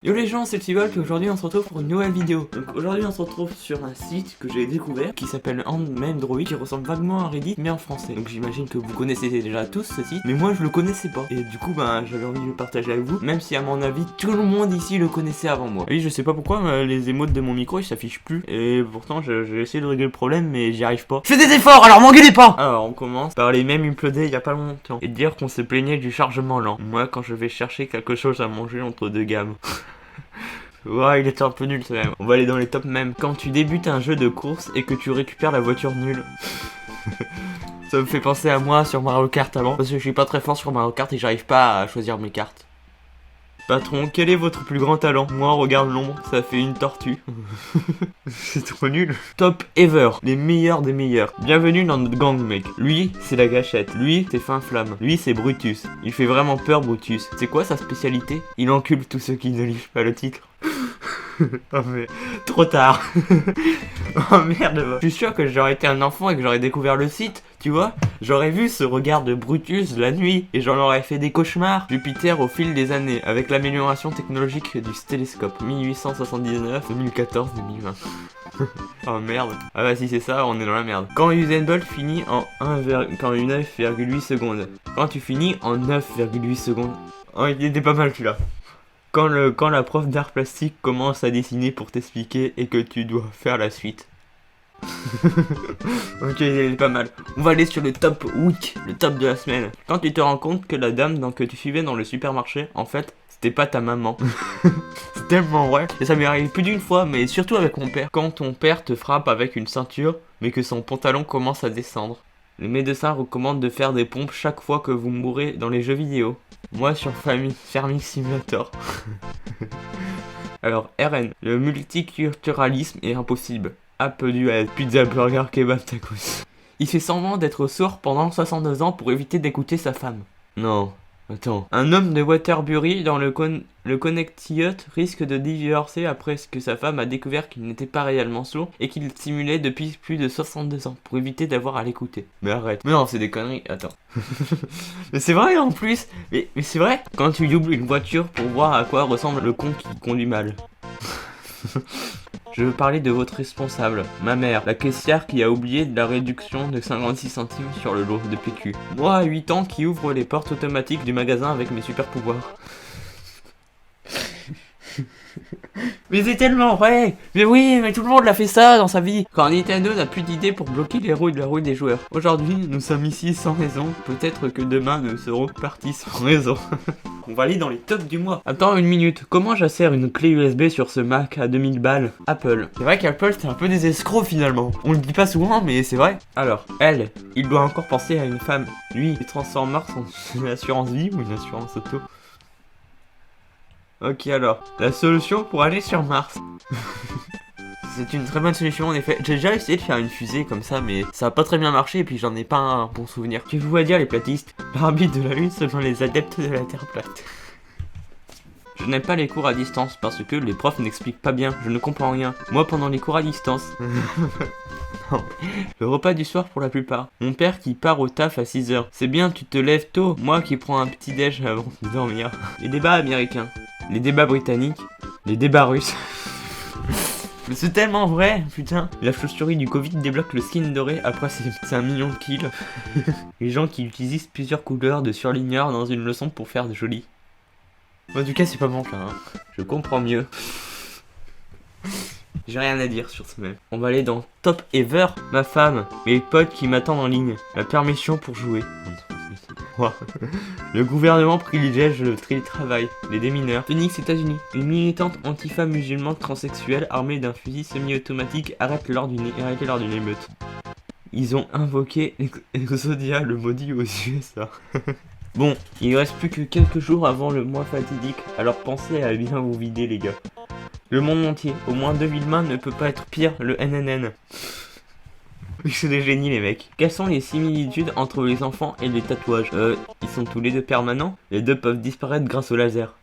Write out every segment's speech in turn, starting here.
Yo les gens, c'est Tivolk et aujourd'hui on se retrouve pour une nouvelle vidéo. Donc aujourd'hui on se retrouve sur un site que j'ai découvert qui s'appelle Android, qui ressemble vaguement à Reddit mais en français. Donc j'imagine que vous connaissez déjà tous ce site, mais moi je le connaissais pas. Et du coup j'avais envie de le partager avec vous, même si à mon avis tout le monde ici le connaissait avant moi. Oui, je sais pas pourquoi les émotes de mon micro ils s'affichent plus. Et pourtant j'ai essayé de régler le problème mais j'y arrive pas. Je fais des efforts, alors m'engueulez pas. Alors on commence par les mêmes uploadés il y a pas longtemps et dire qu'on se plaignait du chargement lent. Moi quand je vais chercher quelque chose à manger entre deux gammes. Ouais, il était un peu nul ce même. On va aller dans les tops même. Quand tu débutes un jeu de course et que tu récupères la voiture nulle. Ça me fait penser à moi sur Mario Kart avant. Parce que je suis pas très fort sur Mario Kart et j'arrive pas à choisir mes cartes. Patron, quel est votre plus grand talent? Moi, regarde l'ombre, ça fait une tortue. C'est trop nul. Top ever, les meilleurs des meilleurs. Bienvenue dans notre gang, mec. Lui, c'est la gâchette. Lui, c'est Fin Flamme. Lui, c'est Brutus. Il fait vraiment peur, Brutus. C'est quoi sa spécialité? Il encule tous ceux qui ne lisent pas le titre. Oh mais trop tard. Oh merde. Je suis sûr que j'aurais été un enfant et que j'aurais découvert le site, tu vois. J'aurais vu ce regard de Brutus la nuit et j'en aurais fait des cauchemars. Jupiter au fil des années avec l'amélioration technologique du télescope 1879, 2014, 2020. Oh merde. Ah bah si c'est ça, on est dans la merde. Quand Usain Bolt finit en 9,8 secondes. Quand tu finis en 9,8 secondes. Oh il était pas mal celui-là. Quand la prof d'art plastique commence à dessiner pour t'expliquer et que tu dois faire la suite. Ok, il est pas mal. On va aller sur le top week, le top de la semaine. Quand tu te rends compte que la dame que tu suivais dans le supermarché, en fait, c'était pas ta maman. C'est tellement vrai. Et ça m'est arrivé plus d'une fois, mais surtout avec mon père. Quand ton père te frappe avec une ceinture, mais que son pantalon commence à descendre. Les médecins recommandent de faire des pompes chaque fois que vous mourrez dans les jeux vidéo. Moi sur Farming Simulator. Alors RN, le multiculturalisme est impossible. Apple duel, pizza, burger, kebab, tacos. Il fait semblant d'être sourd pendant 62 ans pour éviter d'écouter sa femme. Non, attends. Un homme de Waterbury dans le Connecticut risque de divorcer après que sa femme a découvert qu'il n'était pas réellement sourd et qu'il simulait depuis plus de 62 ans pour éviter d'avoir à l'écouter. Mais arrête. Mais non, c'est des conneries. Attends. Mais c'est vrai en plus. Mais c'est vrai. Quand tu doubles une voiture pour voir à quoi ressemble le con qui conduit mal. Je veux parler de votre responsable, ma mère, la caissière qui a oublié de la réduction de 56 centimes sur le lot de PQ. Moi à 8 ans qui ouvre les portes automatiques du magasin avec mes super pouvoirs. Mais c'est tellement vrai. Mais oui, mais tout le monde l'a fait ça dans sa vie. Quand Nintendo n'a plus d'idées pour bloquer les roues de la roue des joueurs. Aujourd'hui, nous sommes ici sans raison. Peut-être que demain, nous serons partis sans raison. On va aller dans les tops du mois. Attends une minute. Comment j'insère une clé USB sur ce Mac à 2000 balles? Apple. C'est vrai qu'Apple, c'est un peu des escrocs finalement. On le dit pas souvent, mais c'est vrai. Alors, elle, il doit encore penser à une femme. Lui, il transforme Mars en une assurance vie ou une assurance auto? Ok alors, la solution pour aller sur Mars. C'est une très bonne solution en effet. J'ai déjà essayé de faire une fusée comme ça mais ça a pas très bien marché et puis j'en ai pas un bon souvenir. Que vous à dire les platistes? L'arbitre de la lune selon les adeptes de la Terre plate. Je n'aime pas les cours à distance parce que les profs n'expliquent pas bien, je ne comprends rien. Moi pendant les cours à distance. Non. Le repas du soir pour la plupart. Mon père qui part au taf à 6h. C'est bien, tu te lèves tôt. Moi qui prends un petit déj avant de dormir. Les débats américains. Les débats britanniques. Les débats russes. Mais c'est tellement vrai, putain. La chauve-souris du Covid débloque le skin doré après c'est 1 million de kills. Les gens qui utilisent plusieurs couleurs de surligneur dans une leçon pour faire de joli. En tout cas, c'est pas mon cas, hein. Je comprends mieux. J'ai rien à dire sur ce même. On va aller dans Top Ever. Ma femme, mes potes qui m'attendent en ligne. La permission pour jouer. Le gouvernement privilège le télétravail. Les démineurs. Phoenix, États-Unis. Une militante anti-femme musulmane transsexuelle armée d'un fusil semi-automatique arrêtée lors d'une émeute. Ils ont invoqué Exodia, le maudit aux USA. Bon, il reste plus que quelques jours avant le mois fatidique, alors pensez à bien vous vider les gars. Le monde entier, au moins 2000 mains ne peut pas être pire, le NNN. C'est des génies les mecs. Quelles sont les similitudes entre les enfants et les tatouages? Ils sont tous les deux permanents. Les deux peuvent disparaître grâce au laser.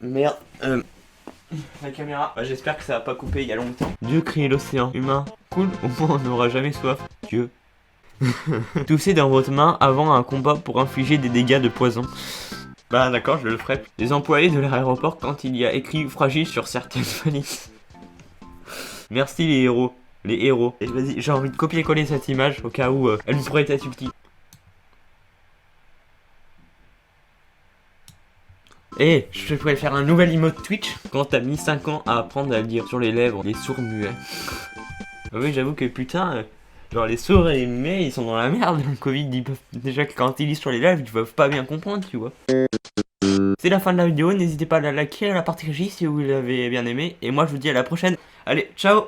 Merde. La caméra. Bah, j'espère que ça va pas couper il y a longtemps. Dieu crie l'océan. Humain. Cool, au moins on n'aura jamais soif. Dieu. Toussez dans votre main avant un combat pour infliger des dégâts de poison. Bah d'accord, je le ferai. Les employés de l'aéroport quand il y a écrit fragile sur certaines valises. Merci les héros. Les héros. Et vas-y, j'ai envie de copier-coller cette image au cas où elle pourrait être utile. Et je pourrais faire un nouvel emote Twitch quand t'as mis 5 ans à apprendre à lire sur les lèvres les sourds muets. Ah oui, j'avoue que putain, genre les sourds et les muets ils sont dans la merde. Le Covid, ils peuvent, déjà que quand ils lisent sur les lèvres, ils peuvent pas bien comprendre, tu vois. C'est la fin de la vidéo, n'hésitez pas à la liker, à la partager si vous l'avez bien aimé. Et moi je vous dis à la prochaine. Allez, ciao!